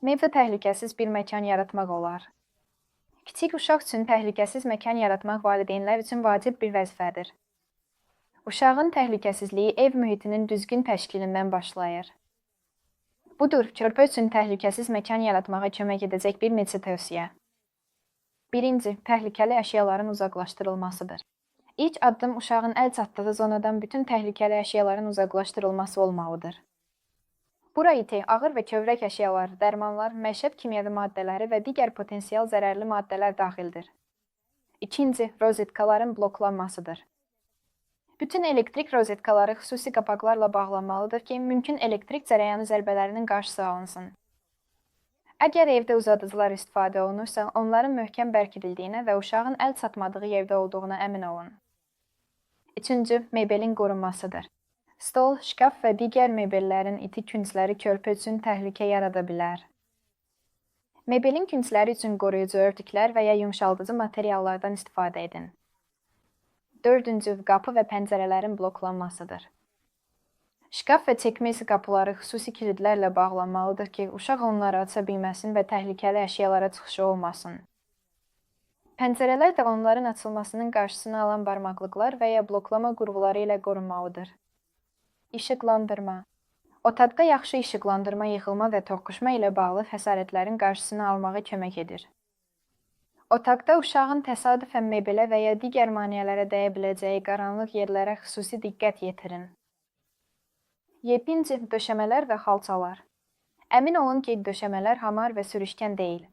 Evdə təhlükəsiz bir məkan yaratmaq olar. Kiçik uşaq üçün təhlükəsiz məkan yaratmaq valideynlər üçün vacib bir vəzifədir. Uşağın təhlükəsizliyi ev mühitinin düzgün təşkilindən başlayır. Budur, körpə üçün təhlükəsiz məkan yaratmağa kömək edəcək bir neçə tövsiyə. 1. Təhlükəli əşyaların uzaqlaşdırılmasıdır. İlk addım uşağın əl çatdığı zonadan bütün təhlükəli əşyaların uzaqlaşdırılması olmalıdır. Bura iti, ağır və kövrək əşyalar, dərmanlar, məişət kimyəvi maddələri və digər potensial zərərli maddələr daxildir. 2. Rozetkaların bloklanmasıdır. Bütün elektrik rozetkaları xüsusi qapaqlarla bağlanmalıdır ki, mümkün elektrik cərəyanı zərbələrinin qarşısı alınsın. Əgər evdə uzadıcılar istifadə olunursa, onların möhkəm bərkidildiyinə və uşağın əl çatmadığı yerdə olduğuna əmin olun. 3. Mebelin qorunmasıdır. Stol, şkaf və digər mebellərin iti küncləri körpə üçün təhlükə yarada bilər. Mebelin küncləri üçün qoruyucu örtüklər və ya yumşaldıcı materiallardan istifadə edin. 4. Qapı və pəncərələrin bloklanmasıdır. Şkaf və çəkməsi qapıları xüsusi kilidlərlə bağlanmalıdır ki, uşaq onları aça bilməsin və təhlükəli əşyalara çıxışı olmasın. Pəncərələr də onların açılmasının qarşısını alan barmaqlıqlar və ya bloklama qurğuları ilə qorunmalıdır. İşıqlandırma. Otaqda yaxşı işıqlandırma yıxılma və toqquşma ilə bağlı xəsarətlərin qarşısını almağa kömək edir. Otaqda uşağın təsadüfən mebelə və ya digər maneələrə dəyə biləcəyi qaranlıq yerlərə xüsusi diqqət yetirin. 7. Döşəmələr və xalçalar. Əmin olun ki, döşəmələr hamar və sürüşkən deyil.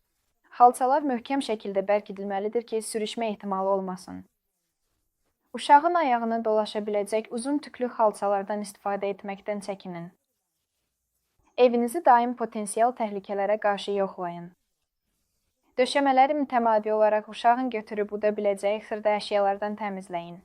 Xalçalar möhkəm şəkildə bərkidilməlidir ki, sürüşmə ehtimalı olmasın. Uşağın ayağını dolaşa biləcək uzun tüklü xalçalardan istifadə etməkdən çəkinin. Evinizi daim potensial təhlükələrə qarşı yoxlayın. Döşəmələri mütəmadi olaraq uşağın götürüb uda biləcəyi xırda əşyalardan təmizləyin.